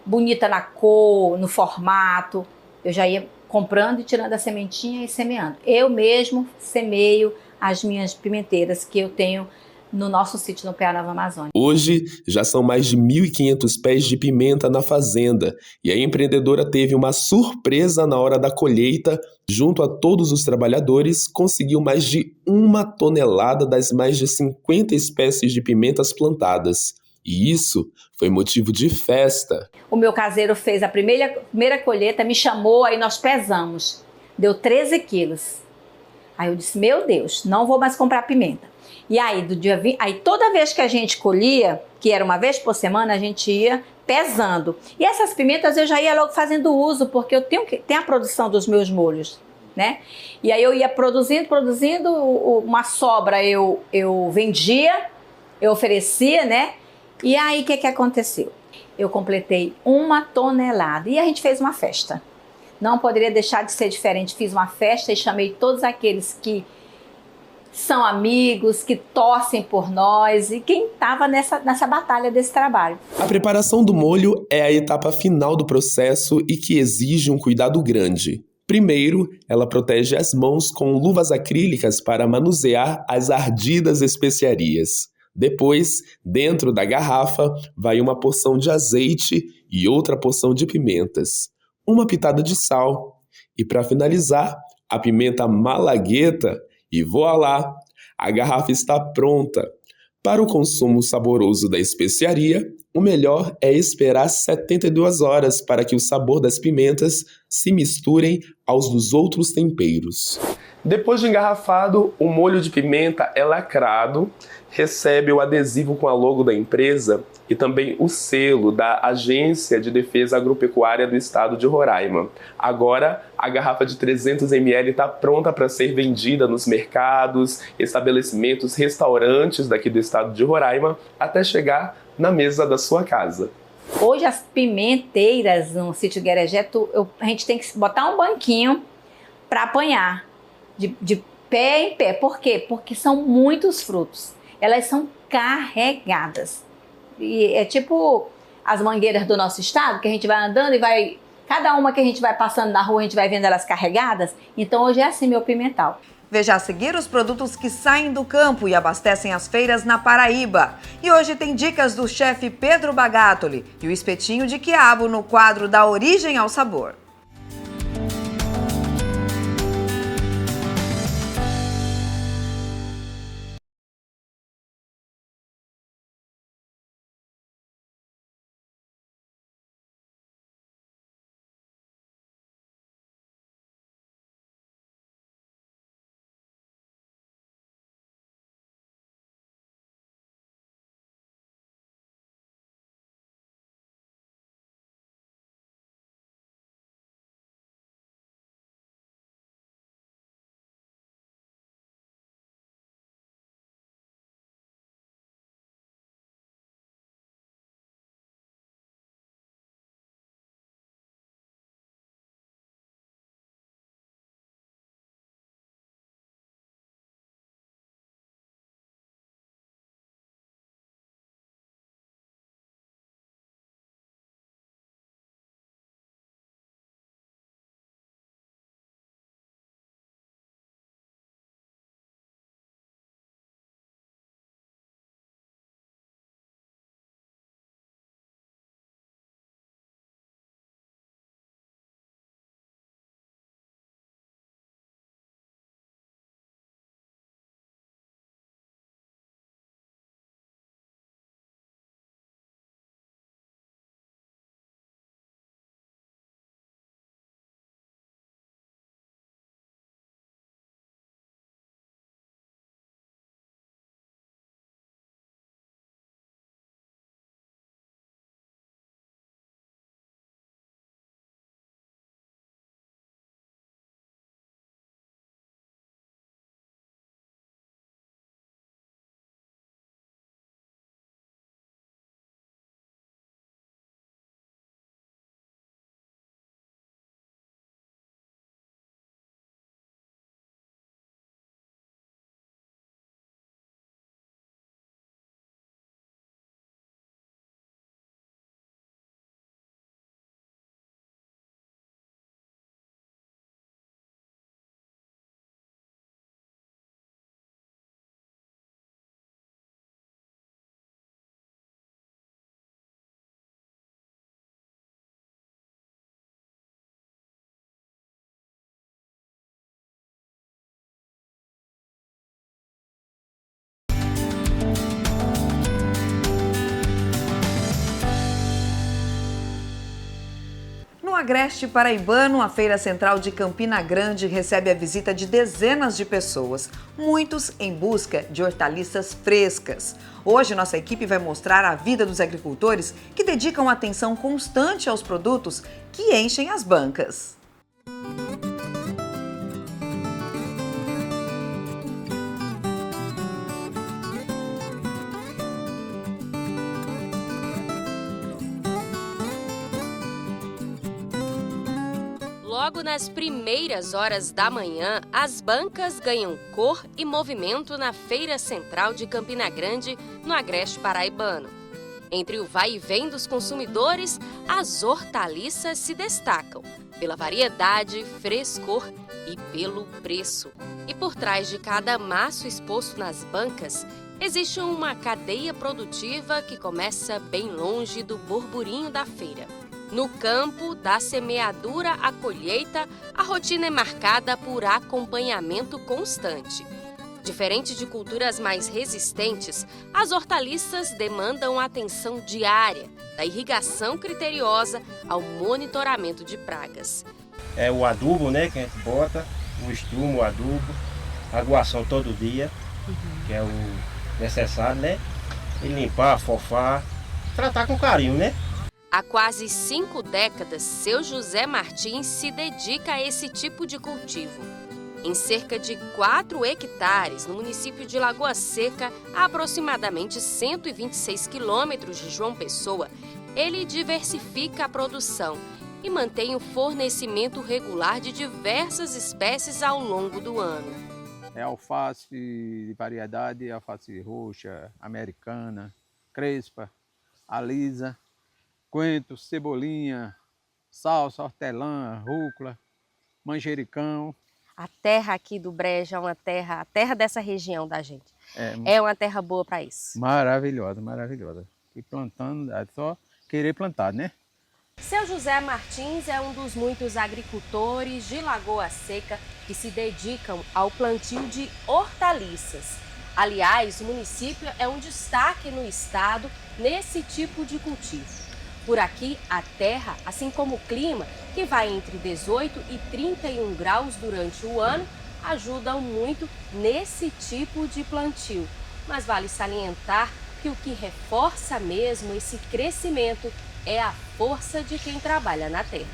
bonita na cor, no formato, eu já ia comprando e tirando a sementinha e semeando. Eu mesmo semeio as minhas pimenteiras que eu tenho no nosso sítio no PA Nova Amazônia. Hoje, já são mais de 1.500 pés de pimenta na fazenda e a empreendedora teve uma surpresa na hora da colheita. Junto a todos os trabalhadores, conseguiu mais de 1 tonelada das mais de 50 espécies de pimentas plantadas. E isso foi motivo de festa. O meu caseiro fez a primeira colheita, me chamou, aí nós pesamos. Deu 13 quilos. Aí eu disse, meu Deus, não vou mais comprar pimenta. E aí, aí toda vez que a gente colhia, que era uma vez por semana, a gente ia pesando. E essas pimentas eu já ia logo fazendo uso, porque eu tenho a produção dos meus molhos, né? E aí eu ia produzindo, uma sobra eu vendia, eu oferecia, né? E aí o que aconteceu? Eu completei 1 tonelada e a gente fez uma festa. Não poderia deixar de ser diferente. Fiz uma festa e chamei todos aqueles que são amigos, que torcem por nós e quem estava nessa batalha desse trabalho. A preparação do molho é a etapa final do processo e que exige um cuidado grande. Primeiro, ela protege as mãos com luvas acrílicas para manusear as ardidas especiarias. Depois, dentro da garrafa, vai uma porção de azeite e outra porção de pimentas, uma pitada de sal. E para finalizar, a pimenta malagueta e voilá! A garrafa está pronta. Para o consumo saboroso da especiaria, o melhor é esperar 72 horas para que o sabor das pimentas se misturem aos dos outros temperos. Depois de engarrafado, o molho de pimenta é lacrado, recebe o adesivo com a logo da empresa e também o selo da Agência de Defesa Agropecuária do Estado de Roraima. Agora, a garrafa de 300 ml está pronta para ser vendida nos mercados, estabelecimentos, restaurantes daqui do estado de Roraima, até chegar na mesa da sua casa. Hoje as pimenteiras no sítio Guerejé, a gente tem que botar um banquinho para apanhar de pé em pé. Por quê? Porque são muitos frutos. Elas são carregadas. E é tipo as mangueiras do nosso estado, que a gente vai andando e vai... Cada uma que a gente vai passando na rua, a gente vai vendo elas carregadas. Então hoje é assim meu pimental. Veja a seguir os produtos que saem do campo e abastecem as feiras na Paraíba. E hoje tem dicas do chefe Pedro Bagatoli e o espetinho de quiabo no quadro Da Origem ao Sabor. No Agreste Paraibano, a Feira Central de Campina Grande recebe a visita de dezenas de pessoas, muitos em busca de hortaliças frescas. Hoje, nossa equipe vai mostrar a vida dos agricultores que dedicam atenção constante aos produtos que enchem as bancas. Logo nas primeiras horas da manhã, as bancas ganham cor e movimento na Feira Central de Campina Grande, no Agreste Paraibano. Entre o vai e vem dos consumidores, as hortaliças se destacam pela variedade, frescor e pelo preço. E por trás de cada maço exposto nas bancas, existe uma cadeia produtiva que começa bem longe do burburinho da feira. No campo, da semeadura à colheita, a rotina é marcada por acompanhamento constante. Diferente de culturas mais resistentes, as hortaliças demandam atenção diária, da irrigação criteriosa ao monitoramento de pragas. É o adubo, né, que a gente bota, o estrumo, o adubo, aguação todo dia, que é o necessário, né? E limpar, fofar, tratar com carinho, né? Há quase 5 décadas, seu José Martins se dedica a esse tipo de cultivo. Em cerca de 4 hectares, no município de Lagoa Seca, a aproximadamente 126 quilômetros de João Pessoa, ele diversifica a produção e mantém o fornecimento regular de diversas espécies ao longo do ano. É alface de variedade, alface roxa, americana, crespa, alisa, coentro, cebolinha, salsa, hortelã, rúcula, manjericão. A terra aqui do Brejo é uma terra, a terra dessa região da gente. É uma terra boa para isso. Maravilhosa, maravilhosa. E plantando, é só querer plantar, né? Seu José Martins é um dos muitos agricultores de Lagoa Seca que se dedicam ao plantio de hortaliças. Aliás, o município é um destaque no estado nesse tipo de cultivo. Por aqui, a terra, assim como o clima, que vai entre 18 e 31 graus durante o ano, ajudam muito nesse tipo de plantio. Mas vale salientar que o que reforça mesmo esse crescimento é a força de quem trabalha na terra.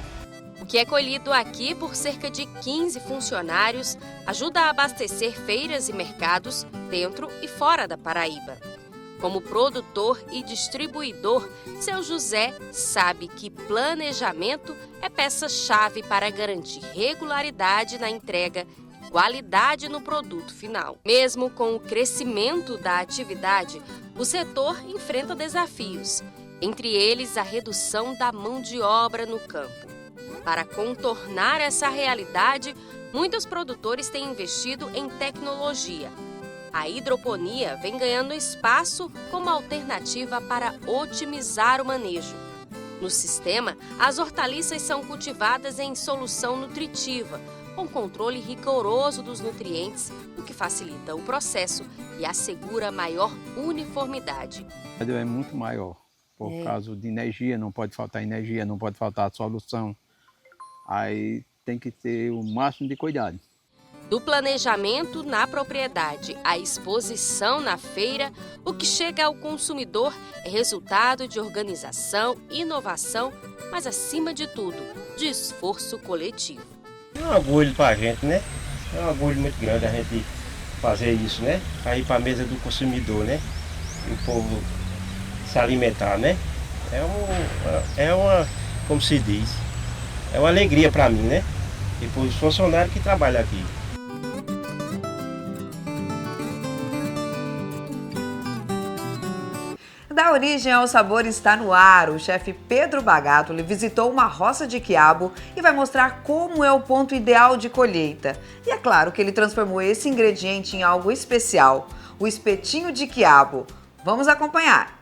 O que é colhido aqui por cerca de 15 funcionários ajuda a abastecer feiras e mercados dentro e fora da Paraíba. Como produtor e distribuidor, seu José sabe que planejamento é peça-chave para garantir regularidade na entrega e qualidade no produto final. Mesmo com o crescimento da atividade, o setor enfrenta desafios, entre eles a redução da mão de obra no campo. Para contornar essa realidade, muitos produtores têm investido em tecnologia. A hidroponia vem ganhando espaço como alternativa para otimizar o manejo. No sistema, as hortaliças são cultivadas em solução nutritiva, com controle rigoroso dos nutrientes, o que facilita o processo e assegura maior uniformidade. É muito maior, por causa de energia, não pode faltar energia, não pode faltar solução. Aí tem que ter o máximo de cuidado. Do planejamento na propriedade à exposição na feira, o que chega ao consumidor é resultado de organização, inovação, mas acima de tudo, de esforço coletivo. É um orgulho para a gente, né? É um orgulho muito grande a gente fazer isso, né? Para ir para a mesa do consumidor, né? E o povo se alimentar, né? Como se diz, é uma alegria para mim, né? E para os funcionários que trabalham aqui. Da origem ao sabor está no ar. O chefe Pedro Bagatoli visitou uma roça de quiabo e vai mostrar como é o ponto ideal de colheita. E é claro que ele transformou esse ingrediente em algo especial, o espetinho de quiabo. Vamos acompanhar.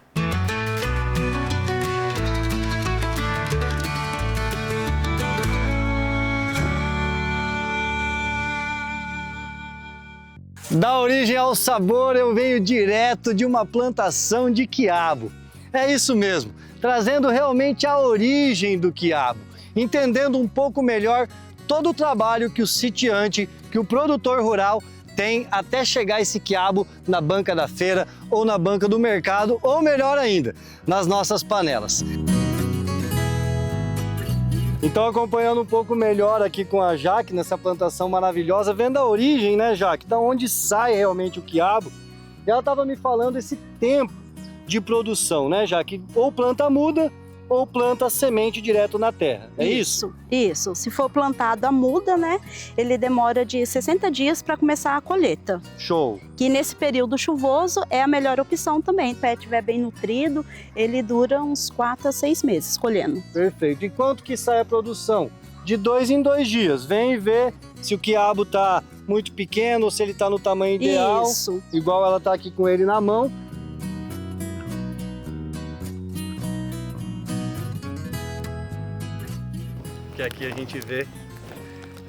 Da origem ao sabor, eu venho direto de uma plantação de quiabo. É isso mesmo, trazendo realmente a origem do quiabo, entendendo um pouco melhor todo o trabalho que o sitiante, que o produtor rural tem até chegar esse quiabo na banca da feira ou na banca do mercado, ou melhor ainda, nas nossas panelas. Então, acompanhando um pouco melhor aqui com a Jaque, nessa plantação maravilhosa, vendo a origem, né, Jaque, da onde sai realmente o quiabo, ela estava me falando esse tempo de produção, né, Jaque? Ou planta muda, ou planta semente direto na terra, é isso? Isso. Se for plantado a muda, né, ele demora de 60 dias para começar a colheita. Show! Que nesse período chuvoso é a melhor opção também. Se o pé estiver bem nutrido, ele dura uns 4 a 6 meses colhendo. Perfeito. E quanto que sai a produção? De 2 em 2 dias. Vem e vê se o quiabo está muito pequeno ou se ele está no tamanho ideal. Isso. Igual ela está aqui com ele na mão. que aqui a gente vê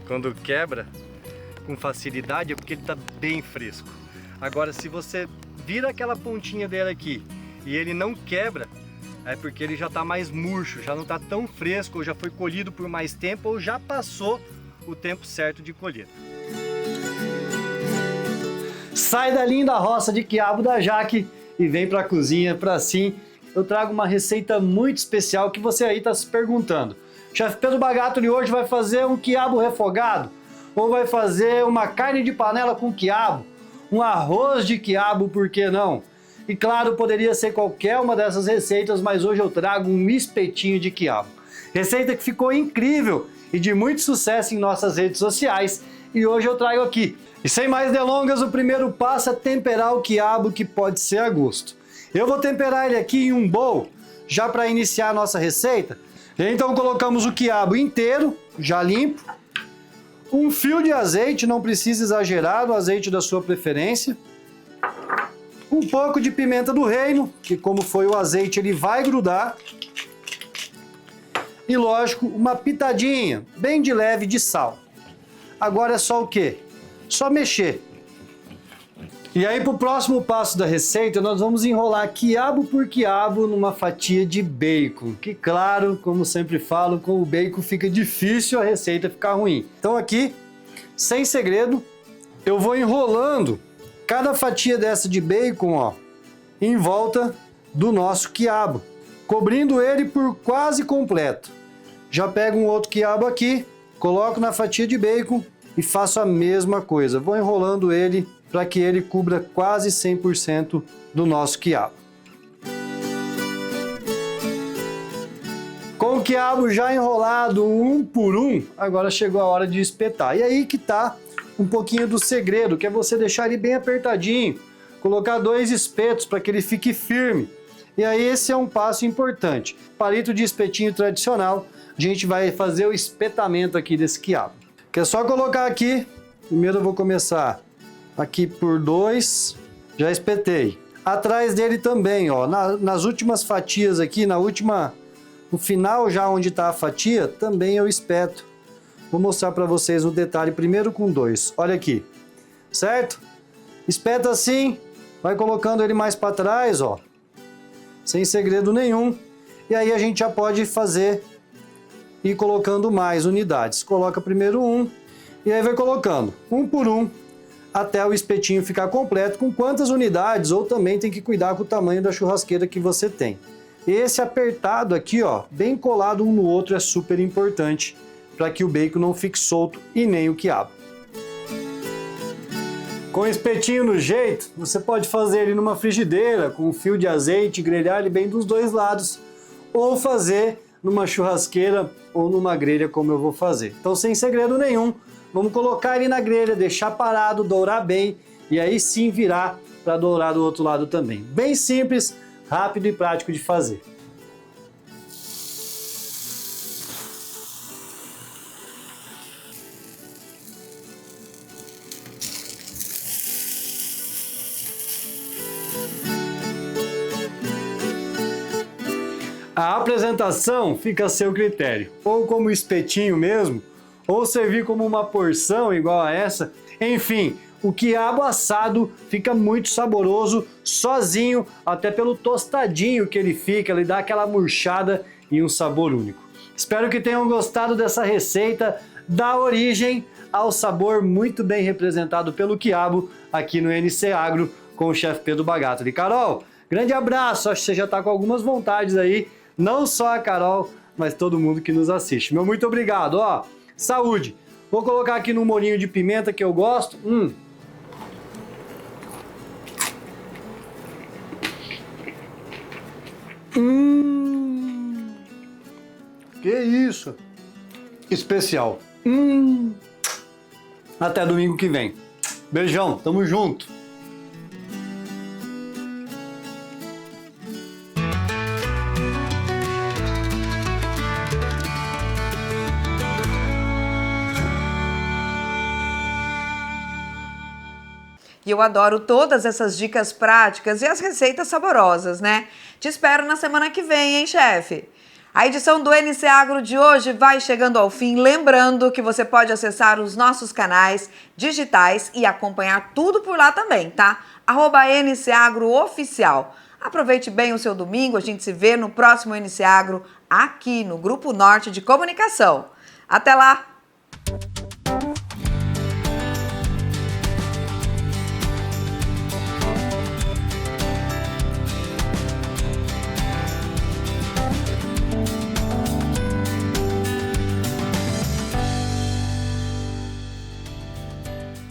quando quebra com facilidade é porque ele está bem fresco. Agora, se você vira aquela pontinha dele aqui e ele não quebra, é porque ele já está mais murcho, já não está tão fresco, ou já foi colhido por mais tempo, ou já passou o tempo certo de colheita. Sai da linda roça de quiabo da Jaque e vem para a cozinha, para assim eu trago uma receita muito especial que você aí está se perguntando. Chefe Pedro Bagatoli hoje vai fazer um quiabo refogado? Ou vai fazer uma carne de panela com quiabo? Um arroz de quiabo, por que não? E claro, poderia ser qualquer uma dessas receitas, mas hoje eu trago um espetinho de quiabo. Receita que ficou incrível e de muito sucesso em nossas redes sociais, e hoje eu trago aqui. E sem mais delongas, o primeiro passo é temperar o quiabo, que pode ser a gosto. Eu vou temperar ele aqui em um bowl, já para iniciar a nossa receita. Então colocamos o quiabo inteiro, já limpo. Um fio de azeite, não precisa exagerar, o azeite da sua preferência. Um pouco de pimenta do reino, que como foi o azeite ele vai grudar. E lógico, uma pitadinha, bem de leve, de sal. Agora é só o quê? Só mexer. E aí pro próximo passo da receita, nós vamos enrolar quiabo por quiabo numa fatia de bacon. Que claro, como sempre falo, com o bacon fica difícil a receita ficar ruim. Então aqui, sem segredo, eu vou enrolando cada fatia dessa de bacon, ó, em volta do nosso quiabo, cobrindo ele por quase completo. Já pego um outro quiabo aqui, coloco na fatia de bacon e faço a mesma coisa. Vou enrolando ele para que ele cubra quase 100% do nosso quiabo. Com o quiabo já enrolado um por um, agora chegou a hora de espetar. E aí que tá um pouquinho do segredo, que é você deixar ele bem apertadinho, colocar 2 espetos para que ele fique firme. E aí esse é um passo importante. Palito de espetinho tradicional, a gente vai fazer o espetamento aqui desse quiabo. Que é só colocar aqui, primeiro eu vou começar aqui por 2, já espetei. Atrás dele também, ó, nas últimas fatias aqui, no final já onde está a fatia, também eu espeto. Vou mostrar para vocês o detalhe primeiro com 2. Olha aqui, certo? Espeta assim, vai colocando ele mais para trás, ó, sem segredo nenhum. E aí a gente já pode fazer e colocando mais unidades. Coloca primeiro um e aí vai colocando um por um até o espetinho ficar completo com quantas unidades, ou também tem que cuidar com o tamanho da churrasqueira que você tem. Esse apertado aqui, ó, bem colado um no outro, é super importante para que o bacon não fique solto e nem o quiabo. Com o espetinho no jeito, você pode fazer ele numa frigideira com um fio de azeite, grelhar ele bem dos 2 lados, ou fazer numa churrasqueira ou numa grelha como eu vou fazer. Então, sem segredo nenhum, vamos colocar ele na grelha, deixar parado, dourar bem e aí sim virar para dourar do outro lado também. Bem simples, rápido e prático de fazer. A apresentação fica a seu critério, ou como espetinho mesmo, ou servir como uma porção igual a essa. Enfim, o quiabo assado fica muito saboroso sozinho, até pelo tostadinho que ele fica, ele dá aquela murchada e um sabor único. Espero que tenham gostado dessa receita, dá origem ao sabor muito bem representado pelo quiabo aqui no NC Agro com o chefe Pedro Bagatoli. Carol, grande abraço, acho que você já está com algumas vontades aí, não só a Carol, mas todo mundo que nos assiste. Meu muito obrigado, ó, saúde! Vou colocar aqui no molhinho de pimenta que eu gosto. Que isso! Especial. Até domingo que vem. Beijão, tamo junto! E eu adoro todas essas dicas práticas e as receitas saborosas, né? Te espero na semana que vem, hein, chefe? A edição do NC Agro de hoje vai chegando ao fim, lembrando que você pode acessar os nossos canais digitais e acompanhar tudo por lá também, tá? @NC Agro Oficial. Aproveite bem o seu domingo, a gente se vê no próximo NC Agro aqui no Grupo Norte de Comunicação. Até lá!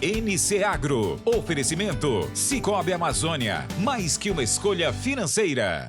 NC Agro. Oferecimento Sicoob Amazônia. Mais que uma escolha financeira.